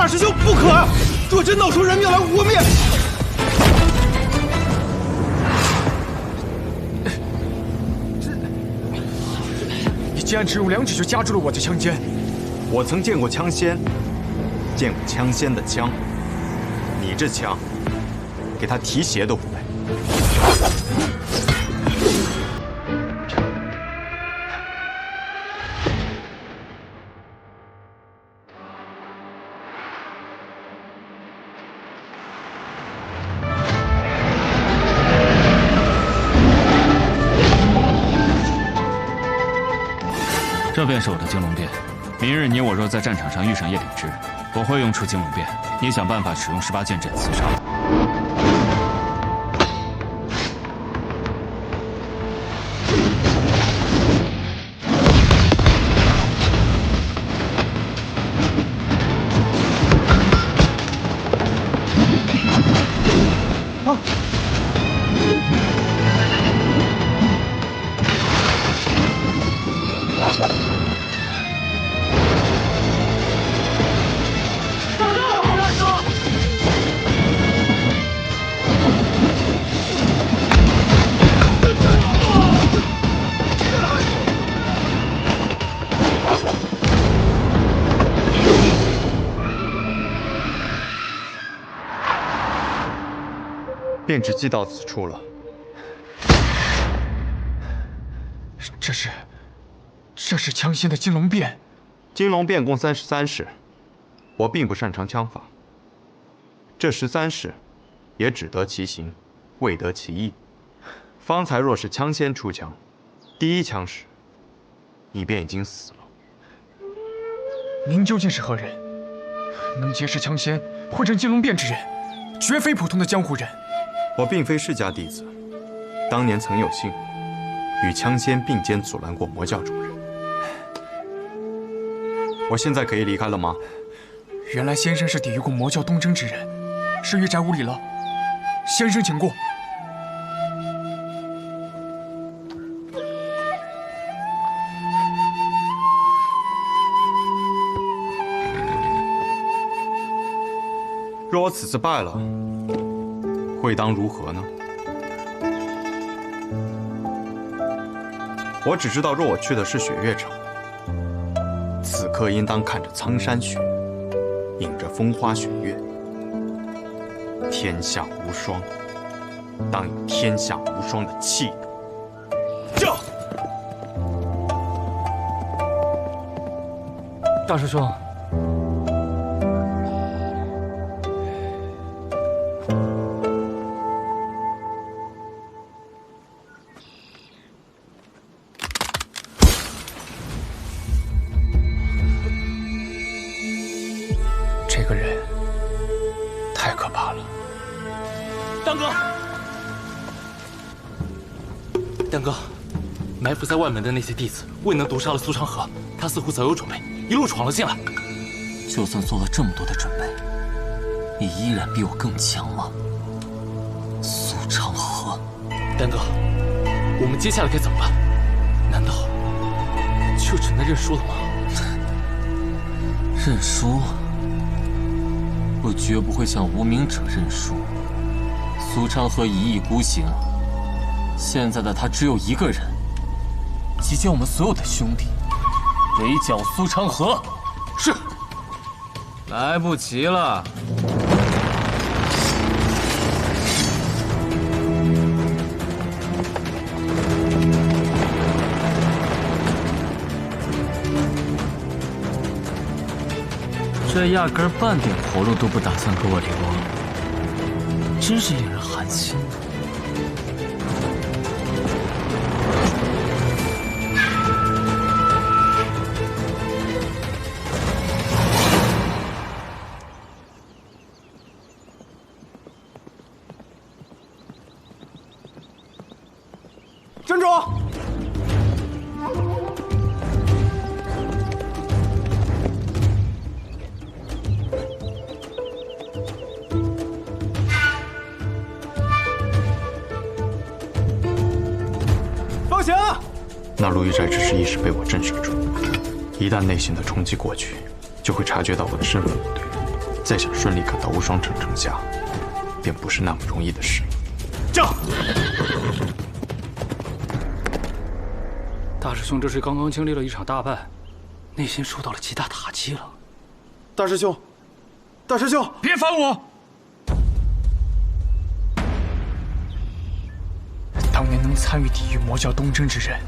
师兄不可！若真闹出人命来污蔑，你竟然只用2指就夹住了我的枪尖！我曾见过枪仙，见过枪仙的枪，你这枪，给他提鞋都不配。 这便是我的金龙变。明日你我若在战场上遇上叶鼎之，我会用出金龙变，你想办法使用18剑阵刺杀。便只记到此处了。这是枪仙的金龙变。金龙变共33式，我并不擅长枪法。这13式，也只得其形，未得其意。方才若是枪仙出枪，第1枪时，你便已经死了。您究竟是何人？能结识枪仙，会成金龙变之人，绝非普通的江湖人。 我并非世家弟子，当年曾有幸与枪仙并肩阻拦过魔教主人。我现在可以离开了吗？原来先生是抵御过魔教东征之人，是玉宅无礼了。先生请过。若我此次败了，会当如何呢？我只知道，若我去的是雪月城，此刻应当看着苍山雪，迎着风花雪月，天下无双，当有天下无双的气度。驾！大师兄。 这个人太可怕了，当哥，当哥，埋伏在外门的那些弟子未能毒杀了苏长河，他似乎早有准备，一路闯了进来。就算做了这么多的准备，你依然比我更强吗？苏长河，丹哥，我们接下来该怎么办？难道就只能认输了吗？认输？ 我绝不会向无名者认输。苏昌河一意孤行，现在的他只有一个人，集结我们所有的兄弟，围剿苏昌河。是。来不及了。这压根儿半点活路都不打算给我留，真是令人寒心。珍珠。 放行！那陆玉斋只是一时被我震慑住，一旦内心的冲击过去，就会察觉到我的身份不对，再想顺利赶到无双城城下，便不是那么容易的事。驾！大师兄这是刚刚经历了一场大败，内心受到了极大打击了。大师兄，大师兄，别烦我！当年能参与抵御魔教东征之人，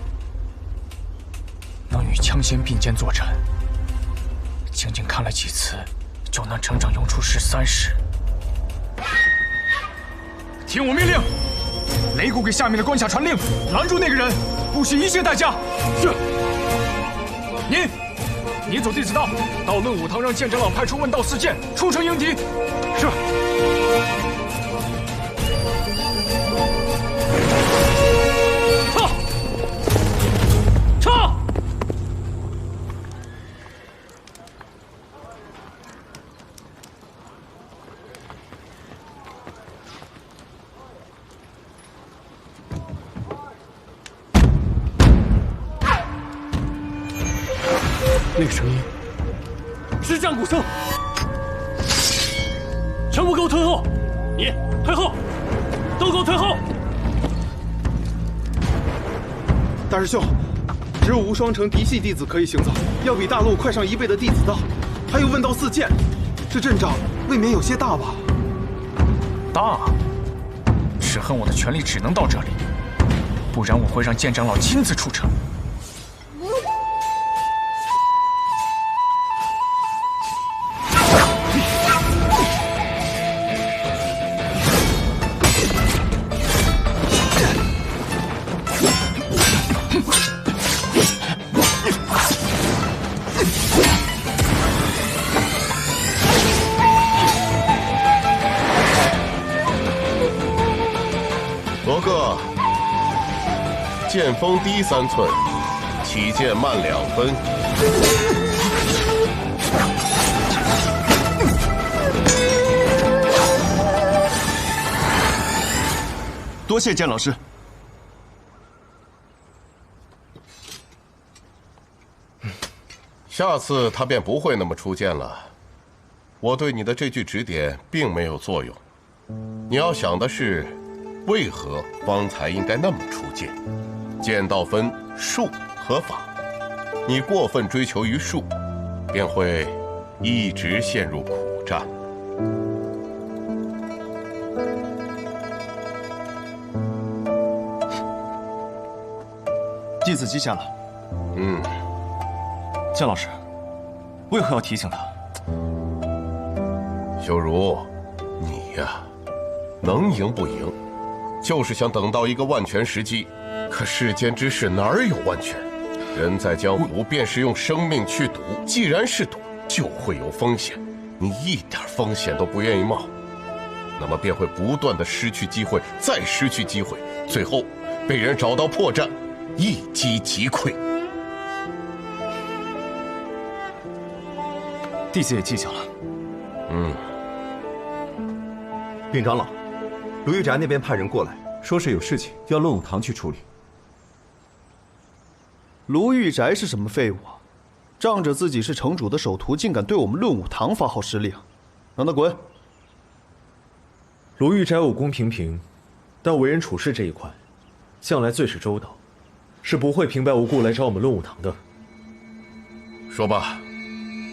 能与枪仙并肩作战，仅仅看了几次，就能整整用出13式。听我命令，擂鼓给下面的关卡传令，拦住那个人，不惜一切代价。是。你走弟子道，到论武堂让剑长老派出问道4剑出城迎敌。是。撤！那个声音是战鼓声，全部给我退后！你退后，都给我退后！大师兄，只有无双城嫡系弟子可以行走，要比大陆快上1倍的弟子道，还有问道4剑，这阵仗未免有些大吧？大，只恨我的权力只能到这里，不然我会让剑长老亲自出城。剑锋低3寸，起剑慢2分。多谢剑老师。下次他便不会那么出剑了。我对你的这句指点并没有作用。你要想的是，为何方才应该那么出剑？剑道分术和法，你过分追求于术，便会一直陷入苦战。弟子记下了。剑老师，为何要提醒他？修如，你呀，能赢不赢，就是想等到一个万全时机。可世间之事哪儿有万全？人在江湖，便是用生命去赌。既然是赌，就会有风险。你一点风险都不愿意冒，那么便会不断的失去机会，再失去机会，最后被人找到破绽，一击即溃。弟子也记下了。禀长老，卢玉宅那边派人过来，说是有事情要论武堂去处理。卢玉宅是什么废物啊？仗着自己是城主的首徒，竟敢对我们论武堂发号施令，让他滚！卢玉宅武功平平，但为人处事这一块，向来最是周到，是不会平白无故来找我们论武堂的。说吧，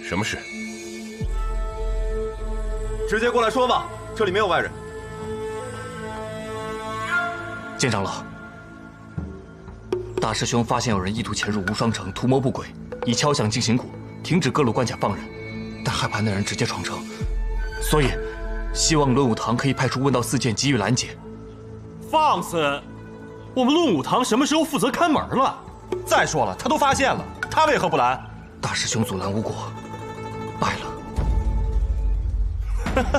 什么事？直接过来说吧，这里没有外人。剑长老，大师兄发现有人意图潜入无双城，图谋不轨，以敲响惊醒鼓，停止各路关卡放人，但害怕那人直接闯城，所以希望论武堂可以派出问道4剑给予拦截。放肆！我们论武堂什么时候负责看门了？再说了，他都发现了，他为何不拦？大师兄阻拦无果，败了。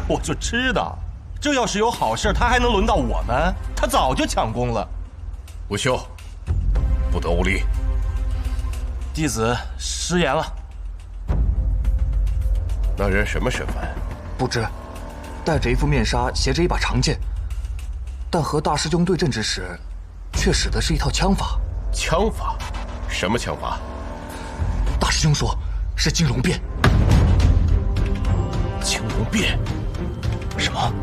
我就知道，这要是有好事，他还能轮到我们？他早就抢功了。不休，不得无礼。弟子失言了。那人什么身份？不知，戴着一副面纱，携着一把长剑，但和大师兄对阵之时，却使的是一套枪法。枪法？什么枪法？大师兄说是金龙变。金龙成变。什么？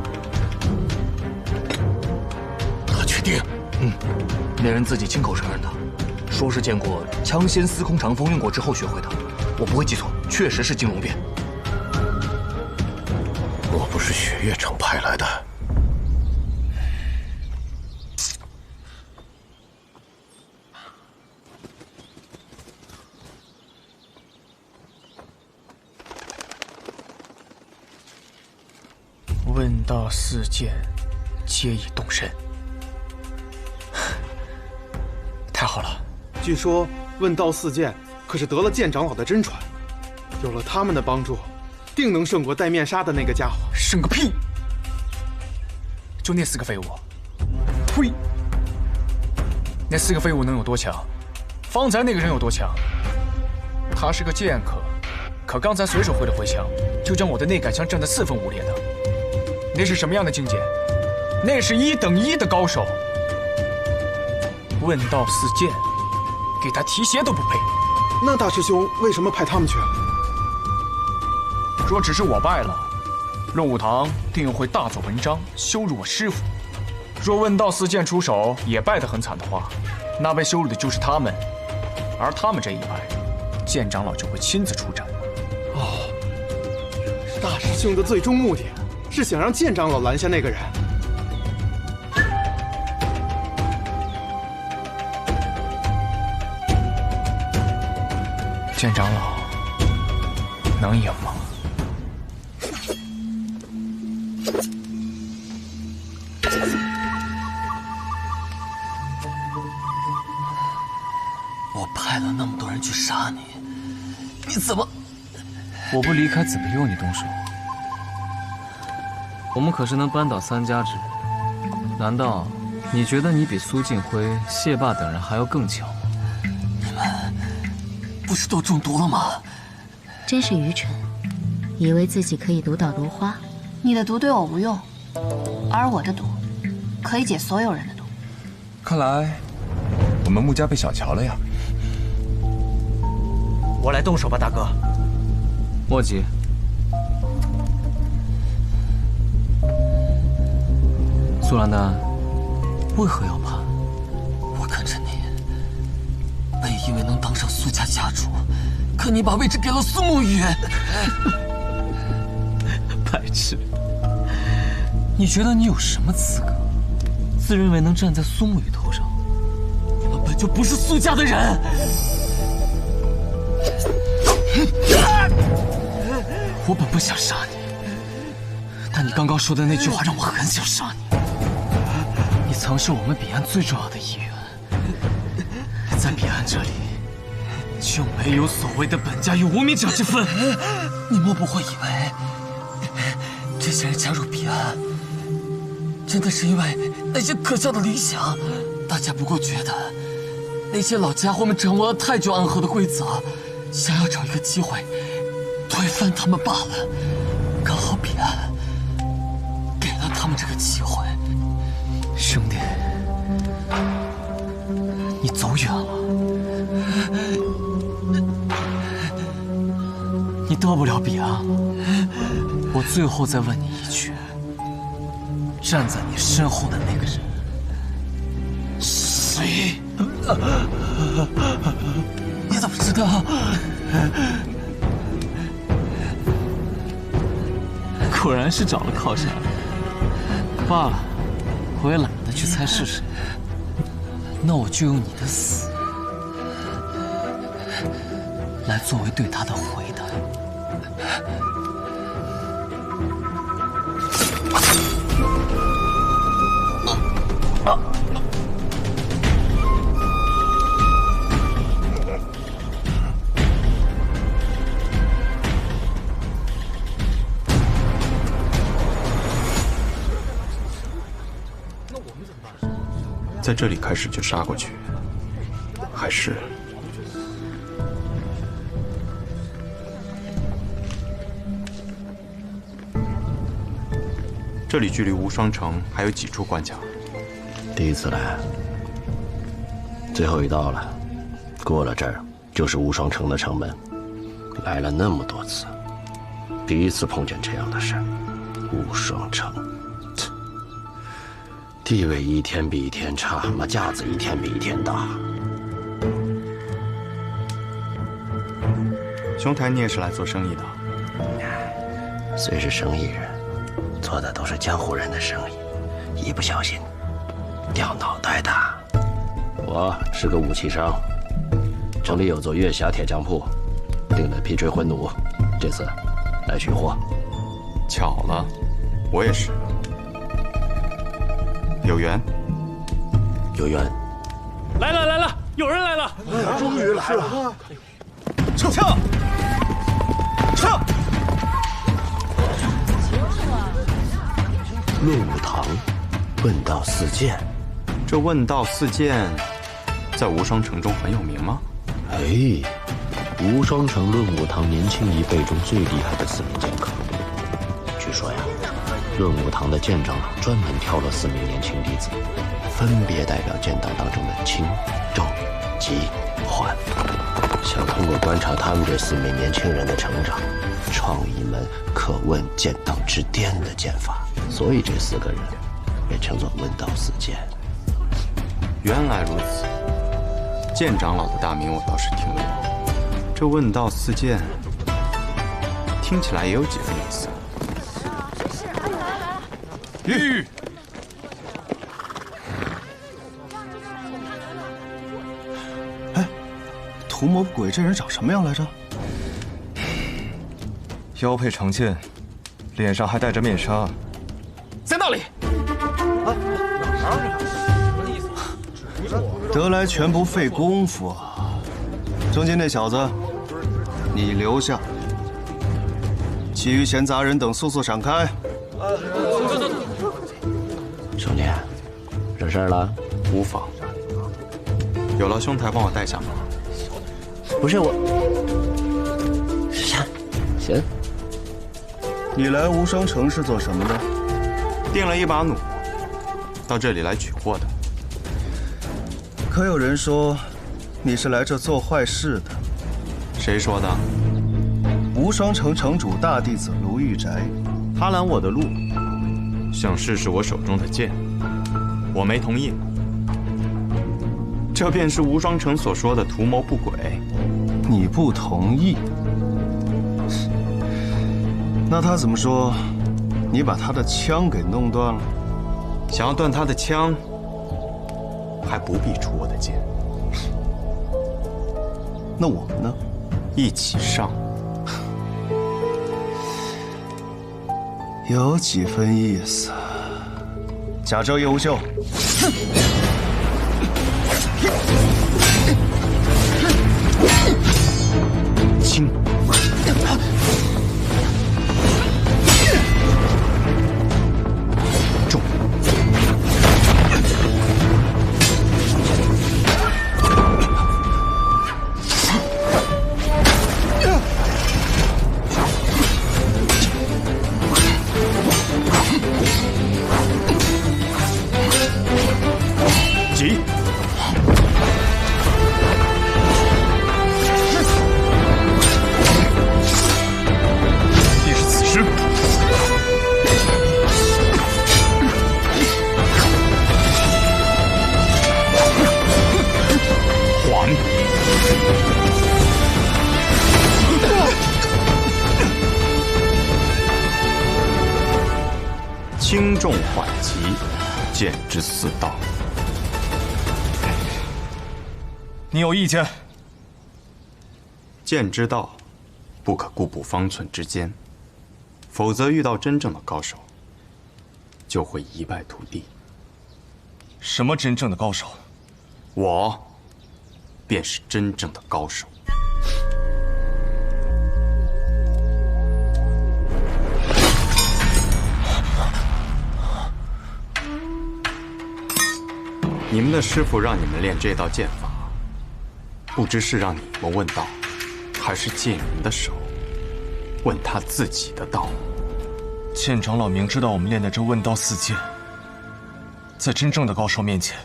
他确定？那人自己亲口承认的，说是见过枪仙司空长风用过之后学会的。我不会记错，确实是金龙变。莫不是雪月城派来的？问道四剑，皆已动身。太好了！据说问道四剑可是得了剑长老的真传，有了他们的帮助，定能胜过戴面纱的那个家伙。胜个屁！就那4个废物！呸！那4个废物能有多强？方才那个人有多强？他是个剑客，可刚才随手挥了挥枪，就将我的内杆枪震得4分5裂的。那是什么样的境界？那是1等1的高手。问道四剑，给他提鞋都不配。那大师兄为什么派他们去？若只是我败了，论武堂定又会大做文章，羞辱我师父。若问道四剑出手也败得很惨的话，那被羞辱的就是他们，而他们这一败，剑长老就会亲自出战。哦，大师兄的最终目的是想让剑长老拦下那个人。剑长老能赢吗？我派了那么多人去杀你，你怎么？我不离开，怎么由你动手？我们可是能扳倒3家之人，难道你觉得你比苏晋辉、谢霸等人还要更强吗？你们不是都中毒了吗？真是愚蠢，以为自己可以毒倒毒花。你的毒对我无用，而我的毒可以解所有人的毒。看来我们穆家被小瞧了呀。我来动手吧，大哥。莫急。苏兰丹，为何要怕？我跟着你，本以为能当上苏家家主，可你把位置给了苏沐雨。白痴！你觉得你有什么资格，自认为能站在苏沐雨头上？你们本就不是苏家的人。我本不想杀你，但你刚刚说的那句话让我很想杀你。你曾是我们彼岸最重要的一员，在彼岸这里就没有所谓的本家与无名者之分。你莫不会以为这些人加入彼岸，真的是因为那些可笑的理想？大家不过觉得那些老家伙们掌握了太久暗河的规则，想要找一个机会推翻他们罢了。刚好彼岸给了他们这个机会。兄弟，你走远了，你到不了彼岸了。我最后再问你一句，站在你身后的那个人谁？你怎么知道？果然是找了靠山。罢了，我也懒得去猜是谁。那我就用你的死来作为对他的回答。在这里开始就杀过去，还是……这里距离无双城还有几处关卡？第一次来，最后一道了，过了这儿就是无双城的城门。来了那么多次，第一次碰见这样的事。无双城，地位一天比一天差，架子一天比一天大。兄台，你也是来做生意的？虽是生意人，做的都是江湖人的生意，一不小心掉脑袋的。我是个武器商，城里有座月霞铁匠铺，订了皮锤魂弩，这次来取货。巧了，我也是。有缘。有缘。来了来了，有人来了！终于来了！撤！论武堂，问道四剑。这问道四剑，在无双城中很有名吗？哎，无双城论武堂年轻一辈中最厉害的4名剑客。据说呀，论武堂的剑长老专门挑了4名年轻弟子，分别代表剑道当中的轻、重、急、缓，想通过观察他们这4名年轻人的成长，创一门可问剑道之巅的剑法。所以这4个人被称作问道四剑。原来如此，剑长老的大名我倒是听过，这问道四剑听起来也有几分意思。玉，哎，图谋不轨这人长什么样来着？腰佩长剑，脸上还戴着面纱。在那里。得来全不费功夫啊！中间那小子，你留下，其余闲杂人等速速闪开。兄弟，惹事了？无妨。有劳兄台帮我带下吗？不是我。行。你来无双城是做什么的？订了一把弩，到这里来取货的。可有人说，你是来这做坏事的。谁说的？无双城城主大弟子卢玉宅，他拦我的路，想试试我手中的剑，我没同意。这便是无双城所说的图谋不轨。你不同意？那他怎么说？你把他的枪给弄断了？想要断他的枪，还不必出我的剑。那我们呢？一起上。有几分意思。甲胄叶无袖。轻。重。急。便是此时。缓。轻重缓急，剑之4道。你有意见？剑之道，不可固步方寸之间，否则遇到真正的高手，就会一败涂地。什么真正的高手？我，便是真正的高手。你们的师傅让你们练这道剑法，不知是让你们问道，还是借你们的手问他自己的道。剑长老明知道我们练的这问道四剑，在真正的高手面前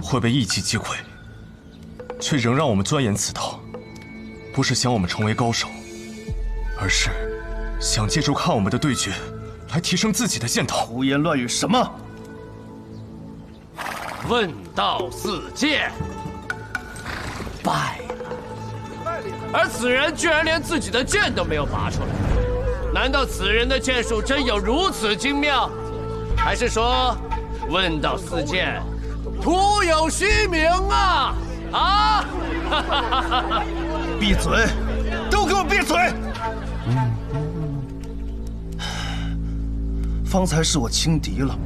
会被一击击溃，却仍让我们钻研此道，不是想我们成为高手，而是想借助看我们的对决，来提升自己的剑道。胡言乱语什么？问道四剑败了，而此人居然连自己的剑都没有拔出来。难道此人的剑术真有如此精妙？还是说，问道四剑徒有虚名啊？啊！闭嘴！都给我闭嘴！方才是我轻敌了。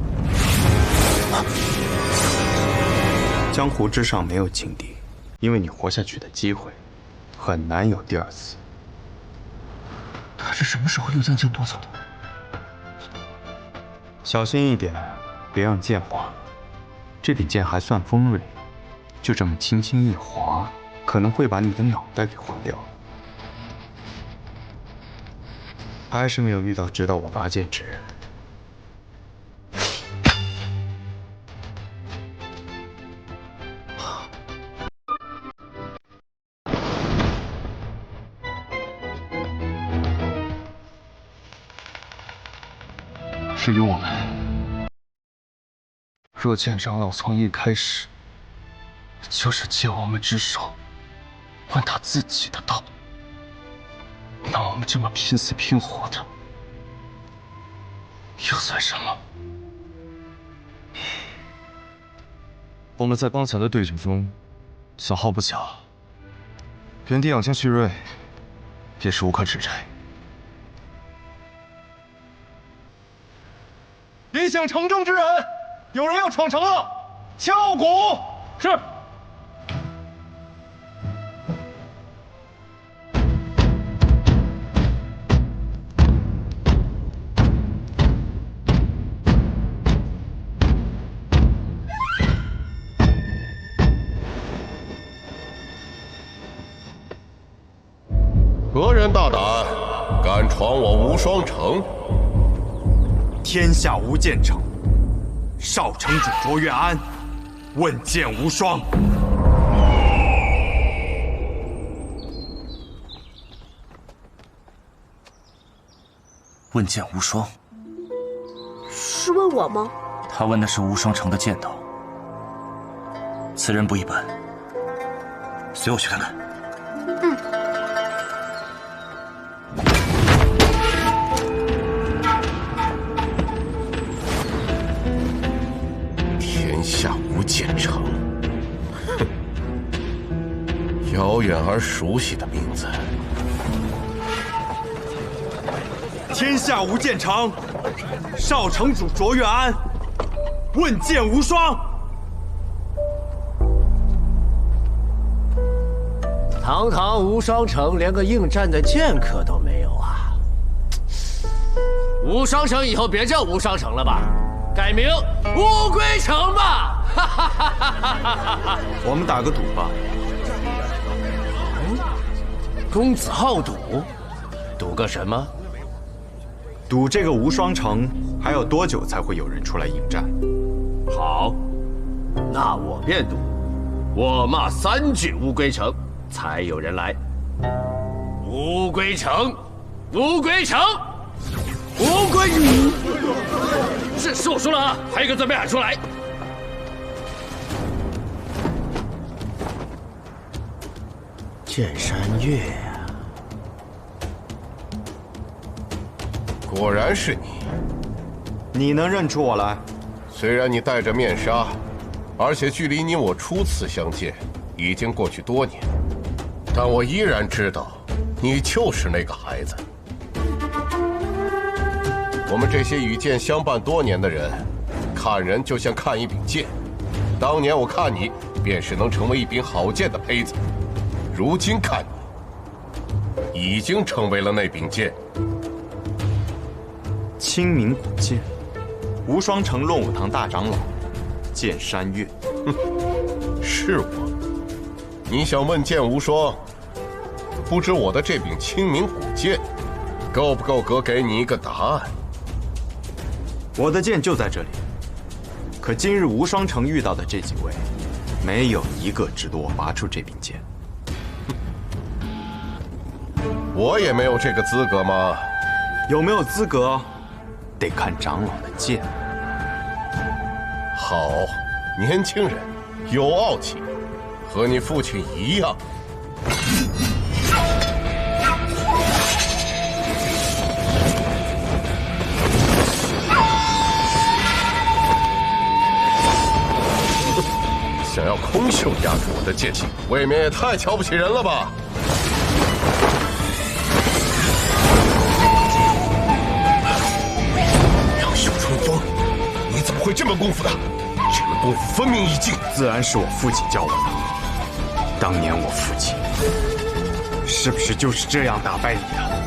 江湖之上没有轻敌，因为你活下去的机会很难有第二次。他是什么时候又将剑夺走的？小心一点，别让剑划。这柄剑还算锋锐，就这么轻轻一划，可能会把你的脑袋给划掉。还是没有遇到指导我拔剑之人。至于我们，若剑长老从一开始就是借我们之手问他自己的道，那我们这么拼死拼活的，又算什么？我们在刚才的对决中小耗不小，原地养精蓄锐也是无可指摘。影响城中之人，有人要闯城了，敲鼓。是。何人大胆，敢闯我无双城？天下无剑城，少城主卓越安，问剑无双。问剑无双，是问我吗？他问的是无双城的剑道。此人不一般，随我去看看。天下无剑城，哼，遥远而熟悉的名字。天下无剑城，少城主卓越安，问剑无双。堂堂无双城，连个应战的剑客都没有啊！无双城以后别叫无双城了吧，改名乌龟城吧！我们打个赌吧。公子好赌，赌个什么？赌这个无双城还有多久才会有人出来迎战？好，那我便赌，我骂3句乌龟城，才有人来。乌龟城，乌龟城，乌龟城！是我输了啊！还有一个字没喊出来。剑山月呀！果然是你。你能认出我来？虽然你戴着面纱，而且距离你我初次相见已经过去多年，但我依然知道，你就是那个孩子。我们这些与剑相伴多年的人，看人就像看一柄剑。当年我看你，便是能成为一柄好剑的胚子；如今看你，已经成为了那柄剑。清明古剑，无双城论武堂大长老，剑山月。是我。你想问剑无双，不知我的这柄清明古剑，够不够格给你一个答案？我的剑就在这里，可今日无双城遇到的这几位，没有一个值得我拔出这柄剑。我也没有这个资格吗？有没有资格，得看长老的剑。好，年轻人，有傲气，和你父亲一样。想要空手压住我的剑气，未免也太瞧不起人了吧！杨秀春风，你怎么会这门功夫的？这门功夫分明一境，自然是我父亲教我的。当年我父亲是不是就是这样打败你的？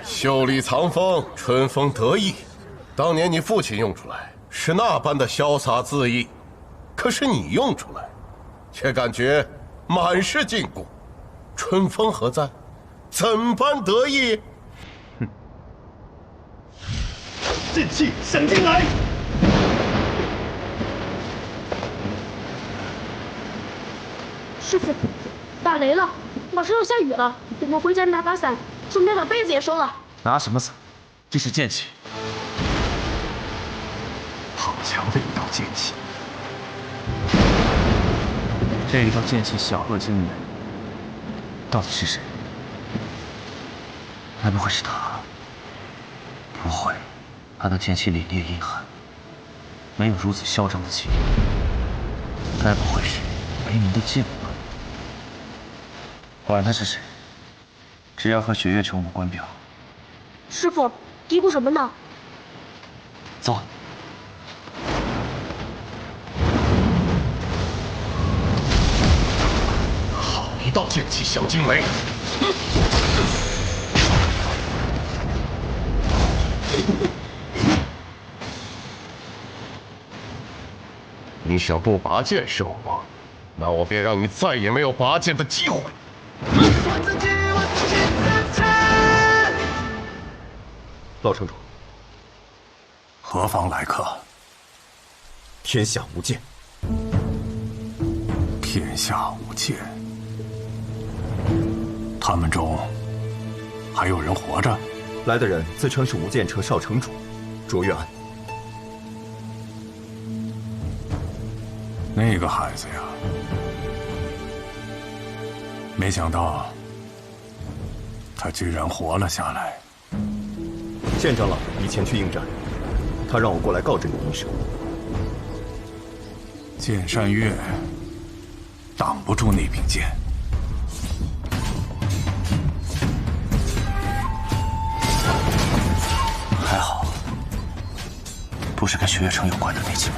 袖里藏锋，春风得意。当年你父亲用出来是那般的潇洒恣意，可是你用出来，却感觉满是禁锢。春风何在？怎般得意？哼！剑气响进来！师傅，打雷了，马上要下雨了，我们回家拿把伞，顺便把被子也收了。拿什么伞？这是剑气，好强的一道剑气！这一道剑气小而精美，到底是谁？该不会是他？不会，他的剑气凛冽阴寒，没有如此嚣张的气焰。该不会是没名的剑吧？管他是谁，只要和雪月城无关便好。师傅，嘀咕什么呢？走。好一道剑气小惊雷！你想不拔剑受我，那我便让你再也没有拔剑的机会。老城主，何方来客？天下无剑。天下无剑。他们中还有人活着？来的人自称是无剑城少城主卓越安。那个孩子呀，没想到他居然活了下来。剑长老已前去应战，他让我过来告知你一声。剑山月挡不住那柄剑。还好，不是跟雪月城有关的那几位。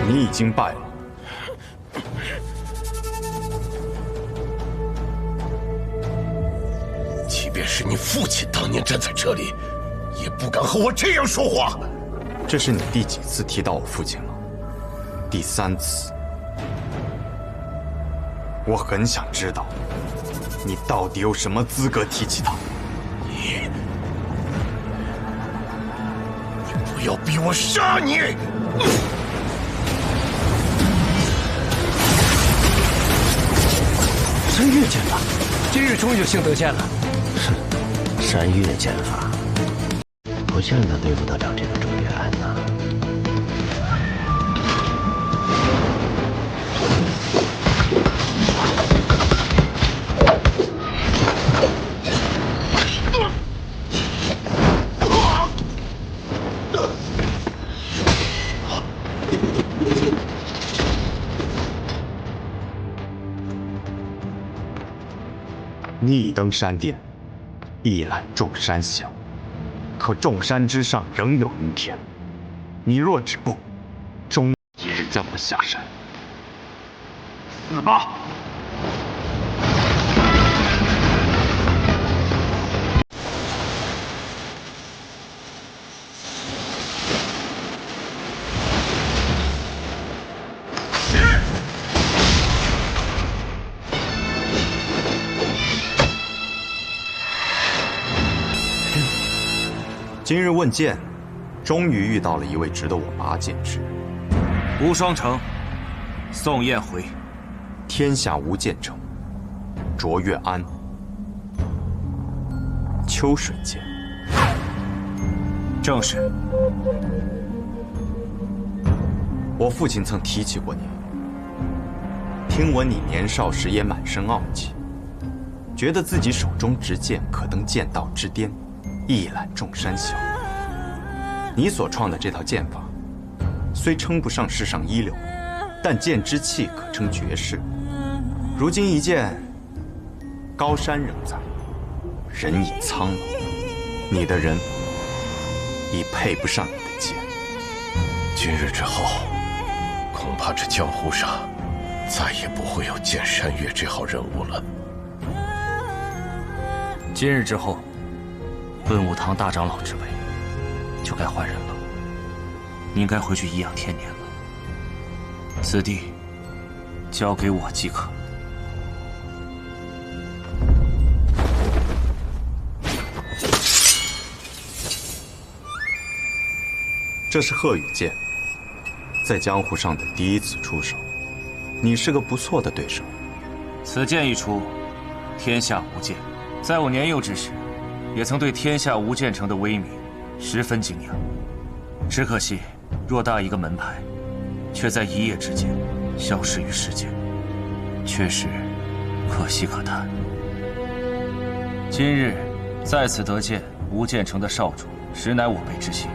你已经败了。即便是你父亲当年站在这里，也不敢和我这样说话。这是你第几次提到我父亲了？第3次。我很想知道，你到底有什么资格提起他？你不要逼我杀你！山岳剑法，今日终于幸得见了。哼，山岳剑法，不见得对付得了这个卓越安呐。逆登山巅，一览众山小。可众山之上仍有云天，你若止步，终一日将我下山。死吧！今日问剑，终于遇到了一位值得我拔剑之人。无双城，宋燕回。天下无剑城，卓越安。秋水剑。正是。我父亲曾提起过你，听闻你年少时也满身傲气，觉得自己手中执剑可登剑道之巅，一览众山小。你所创的这套剑法，虽称不上世上一流，但剑之气可称绝世。如今一剑，高山仍在，人已苍老，你的人已配不上你的剑。今日之后，恐怕这江湖上再也不会有剑山月这号人物了。今日之后，论武堂大长老之位就该换人了。你应该回去颐养天年了。此地交给我即可。这是鹤羽剑，在江湖上的第一次出手，你是个不错的对手。此剑一出，天下无剑。在我年幼之时，也曾对天下无剑城的威名十分敬仰。只可惜，偌大一个门派，却在一夜之间消失于世间，确实可惜可叹。今日在此得见无剑城的少主，实乃我辈之幸。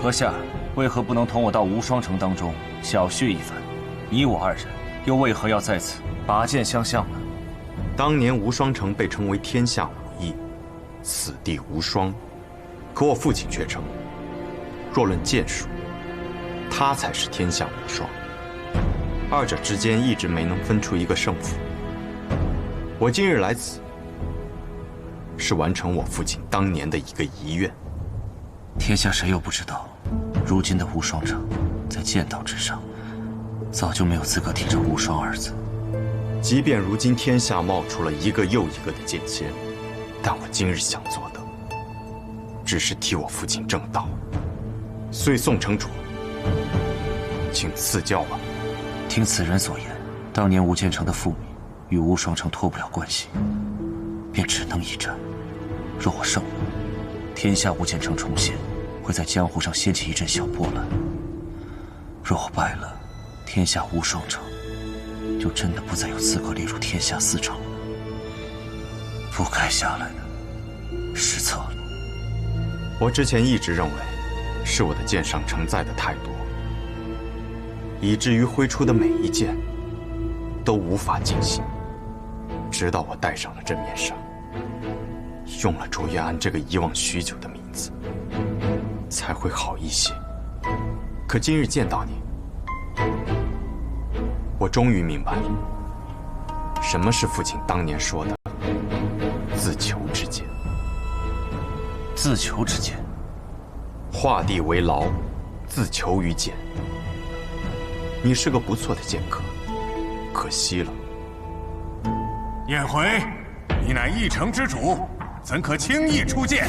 阁下为何不能同我到无双城当中小叙一番？你我二人又为何要在此拔剑相向呢？当年无双城被称为天下武艺，此地无双，可我父亲却称，若论剑术，他才是天下无双。二者之间一直没能分出一个胜负。我今日来此，是完成我父亲当年的一个遗愿。天下谁又不知道，如今的无双城在剑道之上，早就没有资格提着无双二字。即便如今天下冒出了一个又一个的剑仙，但我今日想做的，只是替我父亲正道。遂宋城主，请赐教吧。听此人所言，当年无剑城的覆灭与无双城脱不了关系，便只能一战。若我胜了，天下无剑城重现，会在江湖上掀起一阵小波澜；若我败了，天下无双城就真的不再有资格列入天下四城了。不该下来的，失策了。我之前一直认为，是我的剑上承载的太多，以至于挥出的每一剑都无法尽兴。直到我戴上了这面纱，用了卓越安这个遗忘许久的名字，才会好一些。可今日见到你，我终于明白了，什么是父亲当年说的自求之剑。自求之剑，画地为牢，自求于剑。你是个不错的剑客，可惜了。燕回，你乃一城之主，怎可轻易出剑？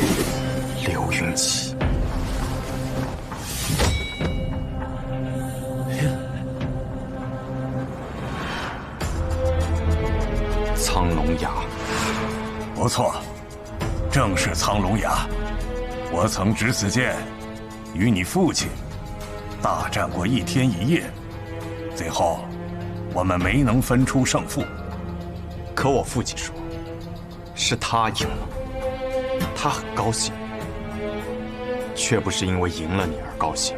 刘云奇，苍龙崖，不错，正是苍龙崖。我曾执此剑，与你父亲大战过一天一夜，最后我们没能分出胜负。可我父亲说，是他赢了，他很高兴，却不是因为赢了你而高兴，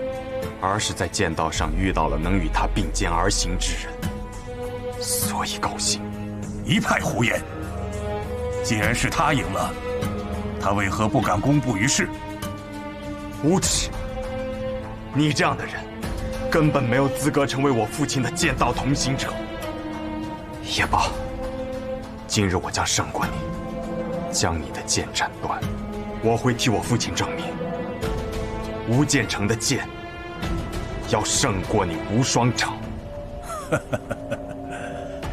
而是在剑道上遇到了能与他并肩而行之人，所以高兴。一派胡言！既然是他赢了，他为何不敢公布于世？无耻！你这样的人，根本没有资格成为我父亲的剑道同行者。也罢，今日我将胜过你，将你的剑斩断。我会替我父亲证明，无剑城的剑要胜过你无双城。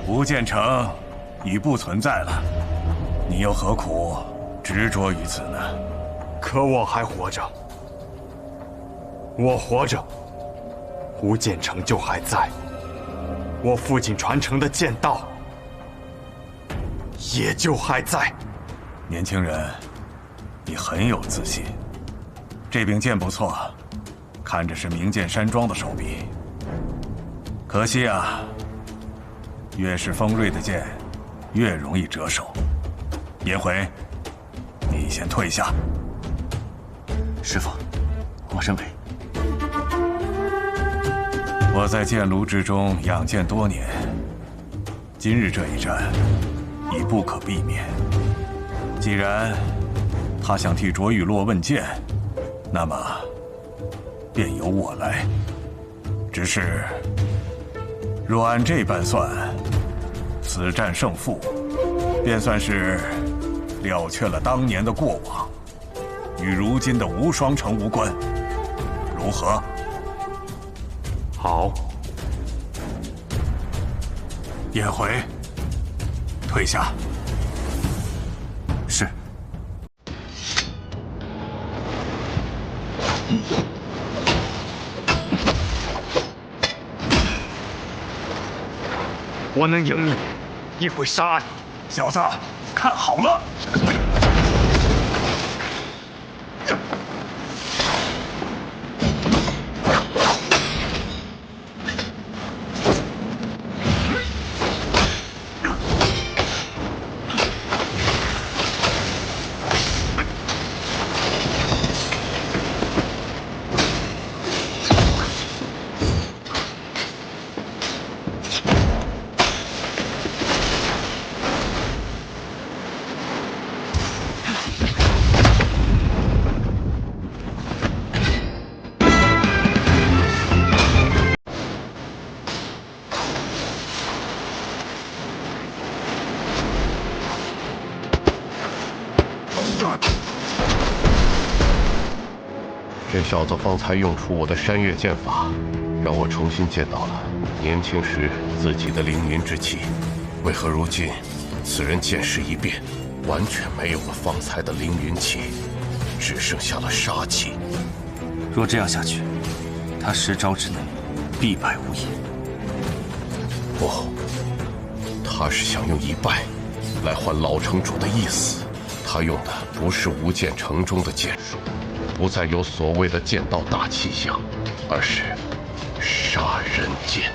无剑城已不存在了，你又何苦执着于此呢？可我还活着，我活着，吴建成就还在，我父亲传承的剑道也就还在。年轻人，你很有自信，这柄剑不错，看着是名剑山庄的手笔。可惜啊，越是锋锐的剑，越容易折手。颜回，你先退下。师父，我认为，我在剑炉之中养剑多年，今日这一战已不可避免。既然他想替卓玉洛问剑，那么便由我来。只是若按这般算，此战胜负便算是了却了当年的过往，与如今的无双城无关，如何？好。颜回，退下。是。我能赢你，也会杀你。小子，看好了！这小子方才用出我的山岳剑法，让我重新见到了年轻时自己的凌云之气。为何如今此人剑势一变，完全没有了方才的凌云气，只剩下了杀气？若这样下去，他10招之内必败无疑。不，他是想用一败来换老城主的意思。他用的不是无剑城中的剑术，不再有所谓的剑道大气象，而是杀人剑。